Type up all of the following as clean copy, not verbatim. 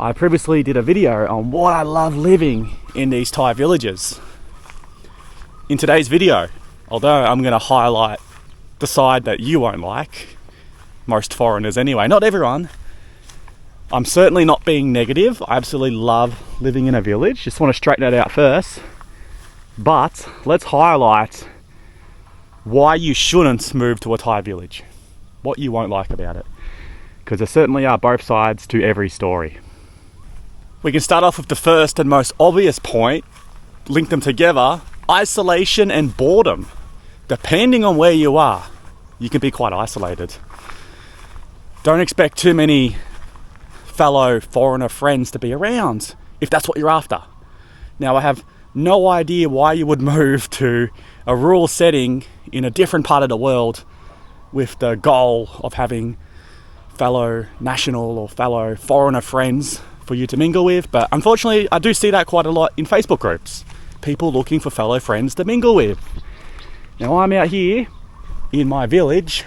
I previously did a video on what I love living in these Thai villages. In today's video, although I'm going to highlight the side that you won't like, most foreigners anyway, not everyone, I'm certainly not being negative. I absolutely love living in a village. Just want to straighten that out first. But let's highlight why you shouldn't move to a Thai village, what you won't like about it, because there certainly are both sides to every story. We can start off with the first and most obvious point, link them together: isolation and boredom. Depending on where you are, you can be quite isolated. Don't expect too many fellow foreigner friends to be around if that's what you're after. Now, I have no idea why you would move to a rural setting in a different part of the world with the goal of having fellow national or fellow foreigner friends for you to mingle with, but unfortunately I do see that quite a lot in Facebook groups. People looking for fellow friends to mingle with. Now I'm out here in my village,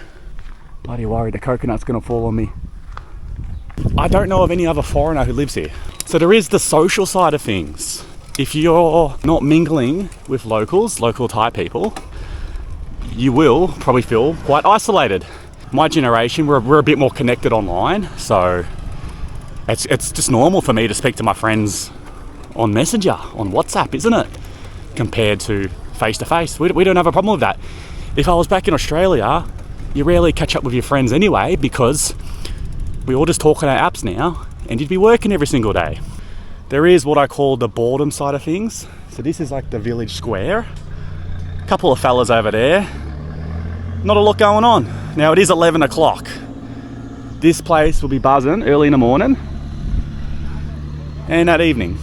bloody worried the coconut's gonna fall on me. I don't know of any other foreigner who lives here. So there is the social side of things. If you're not mingling with locals, local Thai people, you will probably feel quite isolated. My generation, we're a bit more connected online, so it's just normal for me to speak to my friends on Messenger, on WhatsApp, isn't it? Compared to face-to-face. We don't have a problem with that. If I was back in Australia, you rarely catch up with your friends anyway, because we all just talk on our apps now, and you'd be working every single day. There is what I call the boredom side of things. So this is like the village square. A couple of fellas over there. Not a lot going on. Now it is 11 o'clock. This place will be buzzing early in the morning and at evening.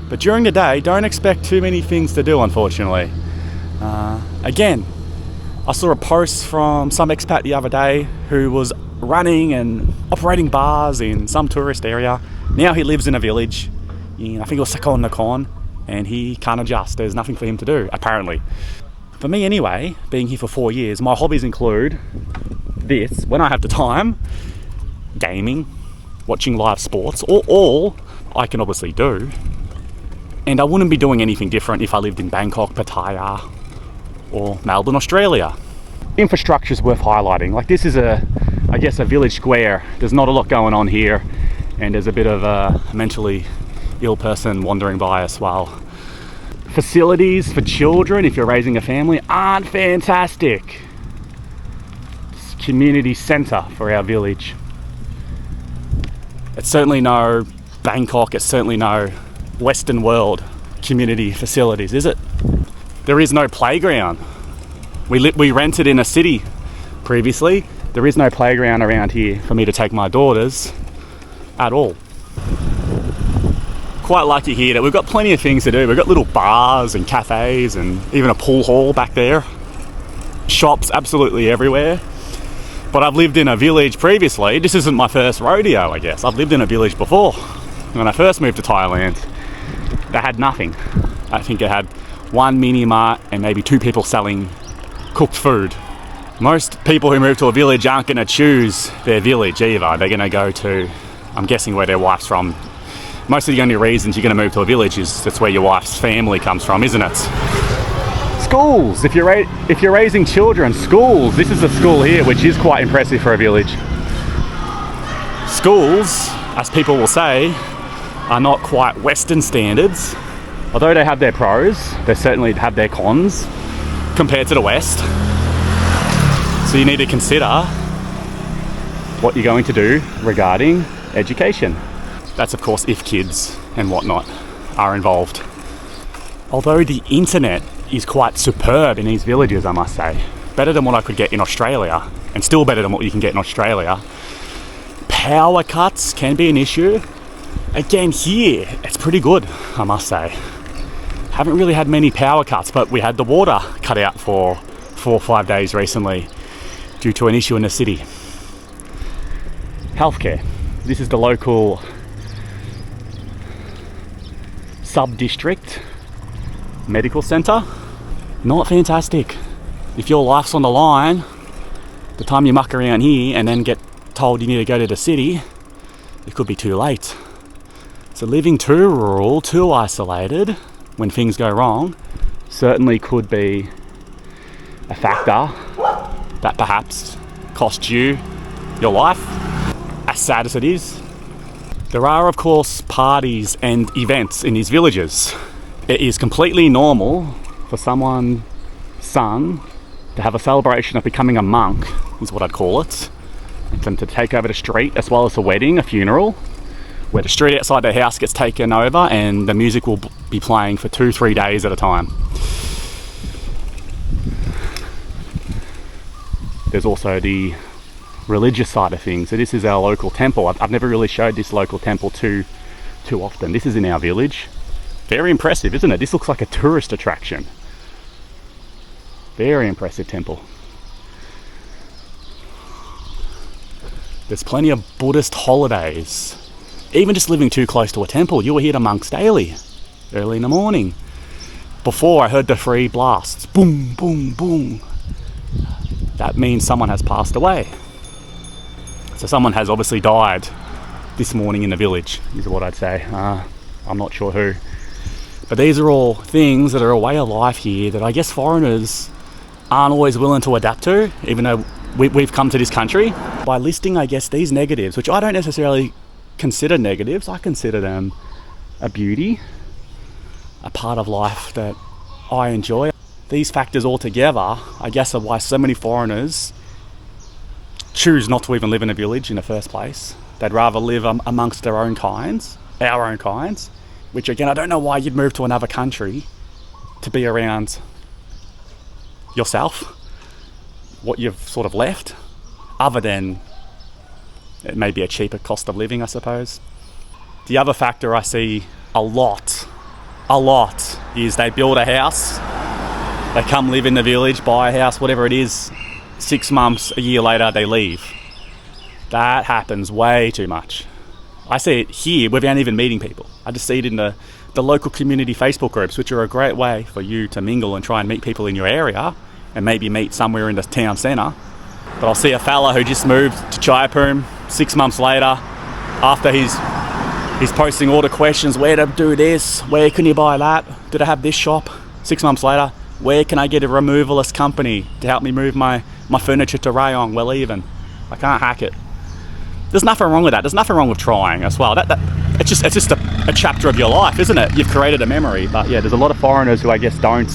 But during the day, don't expect too many things to do, unfortunately. Again, I saw a post from some expat the other day who was running and operating bars in some tourist area. Now he lives in a village in, I think it was Sakon Nakhon, and he can't adjust. There's nothing for him to do, apparently. For me anyway, being here for 4 years, my hobbies include this, when I have the time: gaming, watching live sports, all I can obviously do. And I wouldn't be doing anything different if I lived in Bangkok, Pattaya, or Melbourne, Australia. Infrastructure is worth highlighting. Like, this is I guess a village square. There's not a lot going on here, and there's a bit of a mentally ill person wandering by as well. Facilities for children, if you're raising a family, aren't fantastic. It's community centre for our village. It's certainly no Bangkok, it's certainly no Western world community facilities, is it? There is no playground. We rented in a city previously. There is no playground around here for me to take my daughters at all. Quite lucky here that we've got plenty of things to do. We've got little bars and cafes and even a pool hall back there. Shops absolutely everywhere. But I've lived in a village previously. This isn't my first rodeo, I guess. I've lived in a village before. When I first moved to Thailand, they had nothing. I think it had one mini mart and maybe 2 people selling cooked food. Most people who move to a village aren't going to choose their village either. They're going to go to, I'm guessing, where their wife's from. Most of the only reasons you're going to move to a village is that's where your wife's family comes from, isn't it? Schools. If you're raising children, schools. This is a school here, which is quite impressive for a village. Schools, as people will say, are not quite Western standards. Although they have their pros, they certainly have their cons compared to the West. So you need to consider what you're going to do regarding education. That's of course if kids and whatnot are involved. Although the internet is quite superb in these villages, I must say. Better than what I could get in Australia, and still better than what you can get in Australia. Power cuts can be an issue. Again, here, it's pretty good, I must say. Haven't really had many power cuts, but we had the water cut out for 4 or 5 days recently due to an issue in the city. Healthcare. This is the local sub-district medical centre. Not fantastic. If your life's on the line, the time you muck around here and then get told you need to go to the city, it could be too late. So living too rural, too isolated, when things go wrong, certainly could be a factor that perhaps cost you your life, as sad as it is. There are, of course, parties and events in these villages. It is completely normal for someone's son to have a celebration of becoming a monk, is what I'd call it, and for them to take over the street, as well as a wedding, a funeral, where the street outside their house gets taken over and the music will be playing for 2-3 days at a time. There's also the religious side of things. So this is our local temple. I've never really showed this local temple too often. This is in our village. Very impressive, isn't it? This looks like a tourist attraction. Very impressive temple. There's plenty of Buddhist holidays. Even just living too close to a temple, you were here to monks daily, early in the morning. Before, I heard the 3 blasts. Boom, boom, boom. That means someone has passed away. So someone has obviously died this morning in the village, is what I'd say. I'm not sure who. But these are all things that are a way of life here that I guess foreigners aren't always willing to adapt to, even though we've come to this country. By listing, I guess, these negatives, which I don't necessarily consider negatives, I consider them a beauty, a part of life that I enjoy. These factors all together, I guess, are why so many foreigners choose not to even live in a village in the first place. They'd rather live amongst their own kinds, our own kinds, which again, I don't know why you'd move to another country to be around yourself, what you've sort of left, other than it may be a cheaper cost of living, I suppose. The other factor I see a lot, is they build a house, they come live in the village, buy a house, whatever it is, 6 months, a year later, they leave. That happens way too much. I see it here without even meeting people. I just see it in the local community Facebook groups, which are a great way for you to mingle and try and meet people in your area and maybe meet somewhere in the town centre. But I'll see a fella who just moved to Jaipur 6 months later, after he's posting all the questions, where to do this, where can you buy that, did I have this shop? 6 months later, where can I get a removalist company to help me move my furniture to Rayong? Well, even I can't hack it. There's nothing wrong with that. There's nothing wrong with trying as well. It's just a chapter of your life, isn't it? You've created a memory. But yeah, there's a lot of foreigners who I guess don't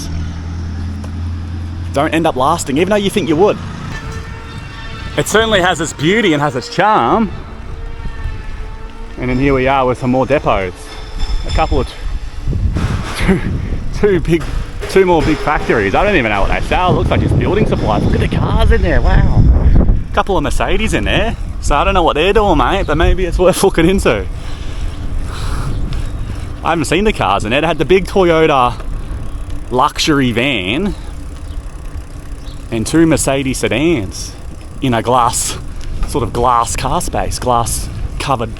end up lasting, even though you think you would. It certainly has its beauty and has its charm. And then here we are with some more depots. A couple of two more big factories. I don't even know what they sell. It looks like just building supplies. Look at the cars in there, wow. A couple of Mercedes in there. So I don't know what they're doing, mate, but maybe it's worth looking into. I haven't seen the cars in there. They had the big Toyota luxury van and 2 Mercedes sedans in a glass car space, glass covered.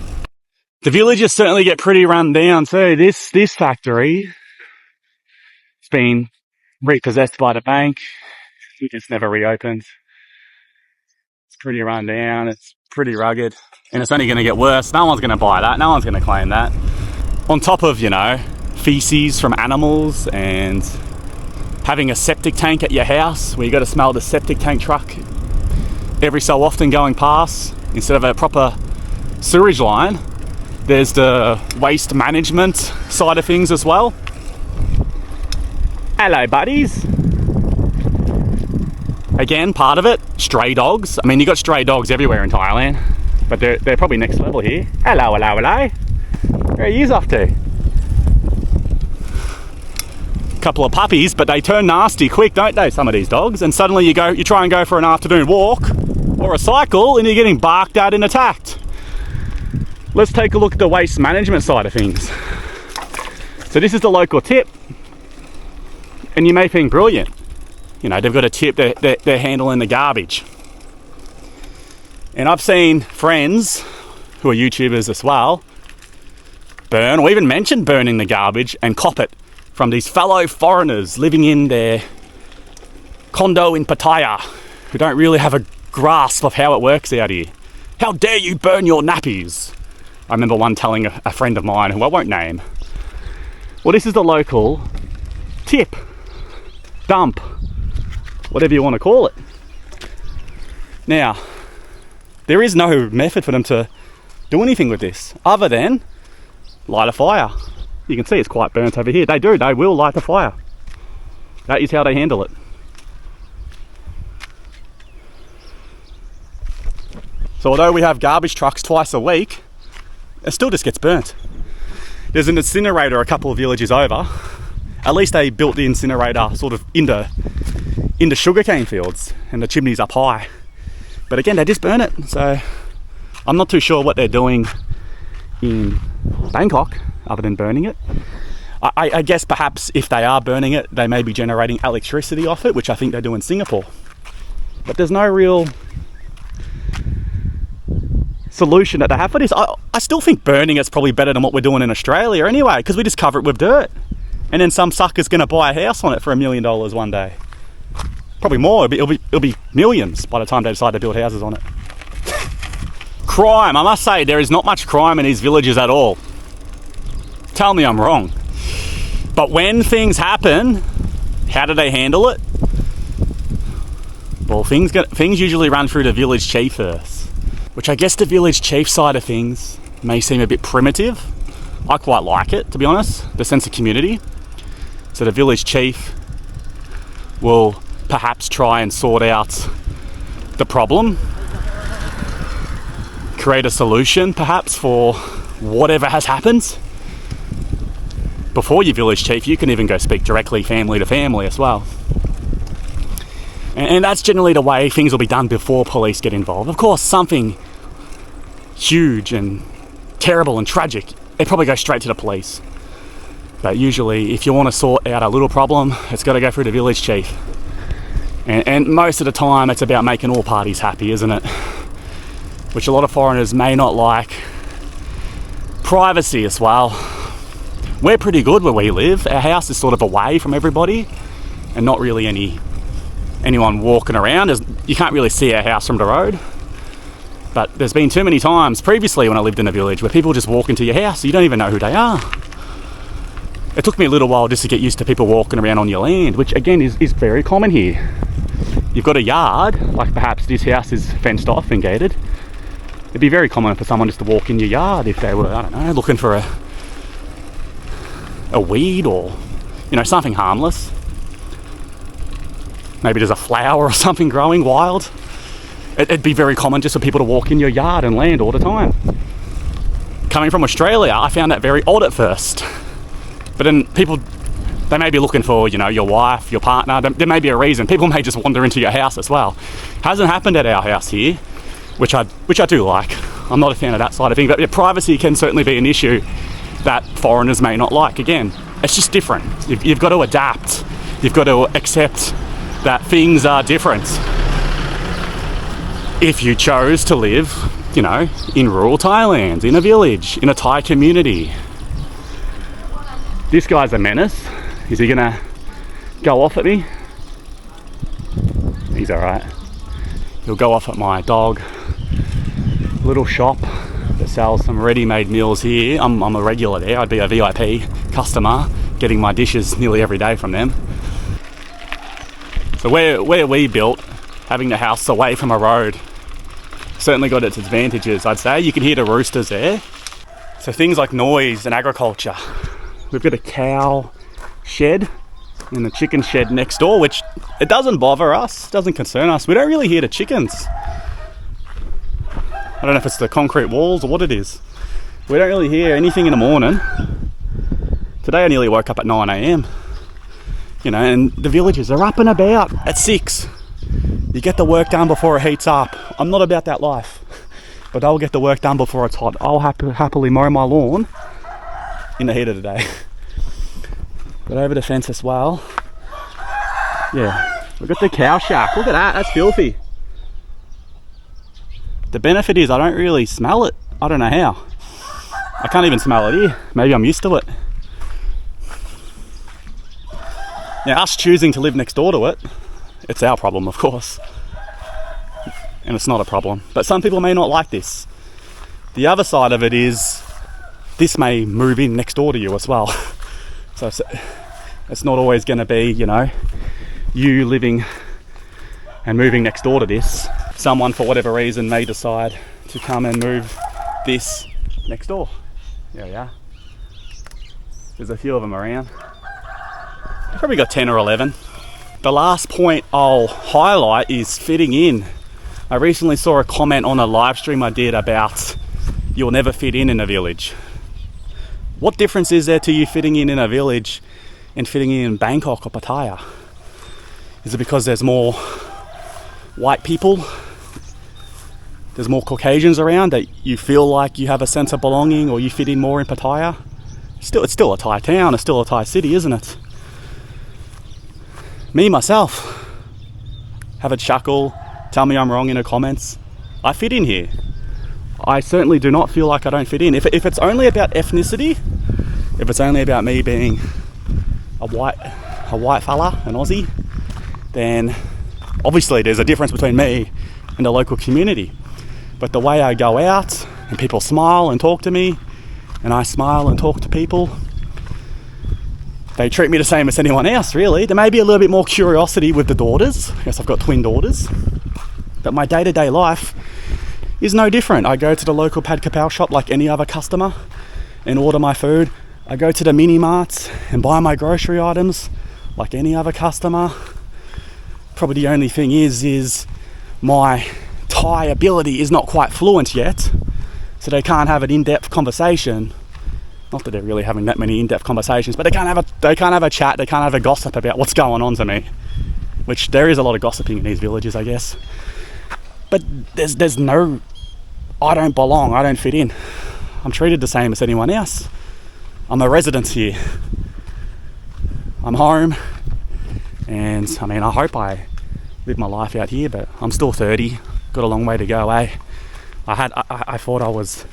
The villages certainly get pretty run down too. This factory, it's been repossessed by the bank. It's never reopened. It's pretty run down. It's pretty rugged, and it's only going to get worse. No one's going to buy that. No one's going to claim that. On top of, feces from animals and having a septic tank at your house where you got to smell the septic tank truck every so often going past instead of a proper sewage line. There's the waste management side of things as well. Hello, buddies. Again, part of it, stray dogs. I mean, you got stray dogs everywhere in Thailand, but they're probably next level here. Hello. Where are you off to? Couple of puppies, but they turn nasty quick, don't they, some of these dogs? And suddenly you try and go for an afternoon walk or a cycle and you're getting barked at and attacked. Let's take a look at the waste management side of things. So this is the local tip, and you may think brilliant. They've got a tip, they're handling the garbage. And I've seen friends who are YouTubers as well burn or even mention burning the garbage and cop it from these fellow foreigners living in their condo in Pattaya who don't really have a grasp of how it works out here. How dare you burn your nappies? I remember one telling a friend of mine, who I won't name, well, this is the local tip, dump, whatever you want to call it. Now, there is no method for them to do anything with this other than light a fire. You can see it's quite burnt over here. They will light the fire. That is how they handle it. So although we have garbage trucks twice a week, it still just gets burnt. There's an incinerator a couple of villages over. At least they built the incinerator sort of into sugarcane fields, and the chimney's up high. But again, they just burn it. So I'm not too sure what they're doing in Bangkok other than burning it. I guess perhaps if they are burning it, they may be generating electricity off it, which I think they do in Singapore. But there's no real solution that they have for this. I still think burning it's probably better than what we're doing in Australia anyway, because we just cover it with dirt. And then some sucker's going to buy a house on it for $1 million one day. Probably more. It'll be millions by the time they decide to build houses on it. Crime. I must say, there is not much crime in these villages at all. Tell me I'm wrong. But when things happen, how do they handle it? Well, things usually run through the village chief first, which I guess the village chief side of things may seem a bit primitive. I quite like it, to be honest, the sense of community. So the village chief will perhaps try and sort out the problem, create a solution perhaps for whatever has happened. Before your village chief, you can even go speak directly family to family as well. And that's generally the way things will be done before police get involved. Of course, something huge and terrible and tragic, they probably go straight to the police. But usually, if you want to sort out a little problem, it's got to go through the village chief. And most of the time, it's about making all parties happy, isn't it? Which a lot of foreigners may not like. Privacy as well. We're pretty good where we live. Our house is sort of away from everybody, and not really anyone walking around. You can't really see our house from the road. But there's been too many times previously when I lived in a village where people just walk into your house, so you don't even know who they are. It took me a little while just to get used to people walking around on your land, which again is very common here. You've got a yard, like perhaps this house is fenced off and gated. It'd be very common for someone just to walk in your yard if they were, I don't know, looking for a weed or, something harmless. Maybe there's a flower or something growing wild. It'd be very common just for people to walk in your yard and land all the time. Coming from Australia, I found that very odd at first. But then people, they may be looking for, your wife, your partner. There may be a reason. People may just wander into your house as well. Hasn't happened at our house here, which I do like. I'm not a fan of that side of things, but privacy can certainly be an issue that foreigners may not like. Again, it's just different. You've got to adapt. You've got to accept that things are different. If you chose to live, in rural Thailand, in a village, in a Thai community. This guy's a menace. Is he gonna go off at me? He's alright. He'll go off at my dog. Little shop that sells some ready-made meals here. I'm a regular there. I'd be a VIP customer, getting my dishes nearly every day from them. So where we built, having the house away from a road, certainly got its advantages, I'd say. You can hear the roosters there. So things like noise and agriculture. We've got a cow shed and a chicken shed next door, which it doesn't bother us, doesn't concern us. We don't really hear the chickens. I don't know if it's the concrete walls or what it is. We don't really hear anything in the morning. Today I nearly woke up at 9 a.m. And the villagers are up and about at 6. You get the work done before it heats up. I'm not about that life, but I'll get the work done before it's hot. I'll happily mow my lawn in the heat of the day. But over the fence as well, yeah, we've got the cow shack. Look at that, that's filthy. The benefit is I don't really smell it. I don't know how. I can't even smell it here. Maybe I'm used to it. Now, us choosing to live next door to it, it's our problem, of course. And it's not a problem. But some people may not like this. The other side of it is this may move in next door to you as well. So it's not always going to be, you know, you living and moving next door to this. Someone, for whatever reason, may decide to come and move this next door. There we are. There's a few of them around. I've probably got 10 or 11. The last point I'll highlight is fitting in. I recently saw a comment on a live stream I did about you'll never fit in a village. What difference is there to you fitting in a village and fitting in Bangkok or Pattaya? Is it because there's more white people? There's more Caucasians around that you feel like you have a sense of belonging, or you fit in more in Pattaya? It's still a Thai town, it's still a Thai city, isn't it? Me, myself, have a chuckle, tell me I'm wrong in the comments. I fit in here. I certainly do not feel like I don't fit in. If it's only about ethnicity, if it's only about me being a white fella, an Aussie, then obviously there's a difference between me and the local community. But the way I go out and people smile and talk to me, and I smile and talk to people, they treat me the same as anyone else, really. There may be a little bit more curiosity with the daughters. Yes, I've got twin daughters. But my day-to-day life is no different. I go to the local pad kapao shop like any other customer and order my food. I go to the mini marts and buy my grocery items like any other customer. Probably the only thing is my Thai ability is not quite fluent yet, so they can't have an in-depth conversation. Not that they're really having that many in-depth conversations, but they can't have a chat, they can't have a gossip about what's going on to me. Which there is a lot of gossiping in these villages, I guess. But there's no, I don't belong, I don't fit in. I'm treated the same as anyone else. I'm a resident here. I'm home, and I mean, I hope I live my life out here, but I'm still 30, got a long way to go, eh? I thought I was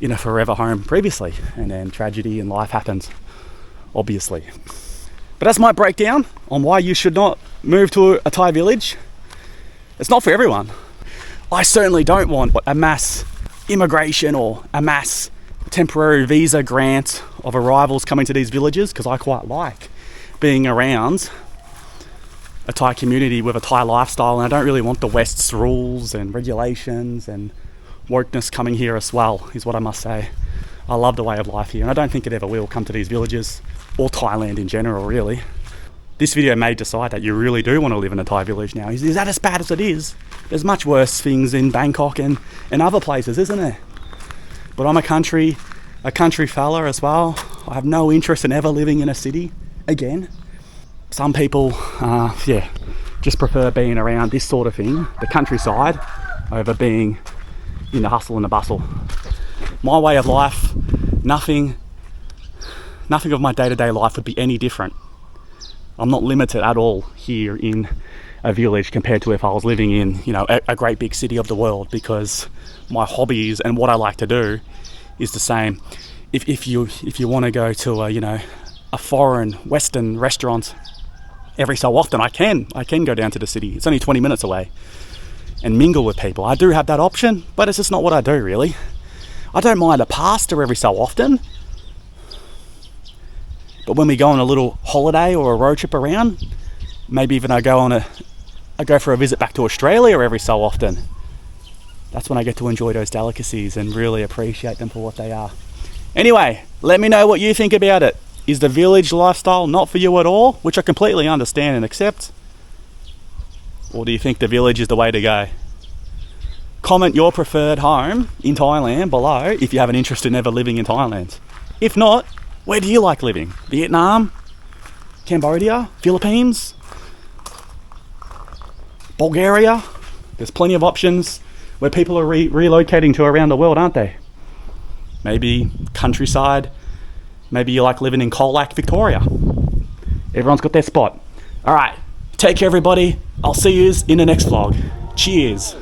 in a forever home previously, and then tragedy in life happens, obviously. But that's my breakdown on why you should not move to a Thai village. It's not for everyone. I certainly don't want a mass immigration or a mass temporary visa grant of arrivals coming to these villages, because I quite like being around a Thai community with a Thai lifestyle, and I don't really want the West's rules and regulations and wokeness coming here as well, is what I must say. I love the way of life here, and I don't think it ever will come to these villages, or Thailand in general, really. This video may decide that you really do want to live in a Thai village now. Is that as bad as it is? There's much worse things in Bangkok and other places, isn't there? But I'm a country fella as well. I have no interest in ever living in a city again. Some people, just prefer being around this sort of thing, the countryside, over being in the hustle and the bustle. My way of life, nothing of my day-to-day life would be any different. I'm not limited at all here in a village compared to if I was living in, you know, a great big city of the world, because my hobbies and what I like to do is the same. If you want to go to a foreign Western restaurant every so often, I can go down to the city. It's only 20 minutes away, and mingle with people. I do have that option, but it's just not what I do, really. I don't mind a pasta every so often, but when we go on a little holiday or a road trip around, maybe even I go for a visit back to Australia every so often, that's when I get to enjoy those delicacies and really appreciate them for what they are. Anyway, let me know what you think about it. Is the village lifestyle not for you at all, which I completely understand and accept? Or do you think the village is the way to go? Comment your preferred home in Thailand below if you have an interest in ever living in Thailand. If not, where do you like living? Vietnam? Cambodia? Philippines? Bulgaria? There's plenty of options where people are relocating to around the world, aren't they? Maybe countryside. Maybe you like living in Colac, Victoria. Everyone's got their spot. All right, take care, everybody. I'll see you in the next vlog. Cheers.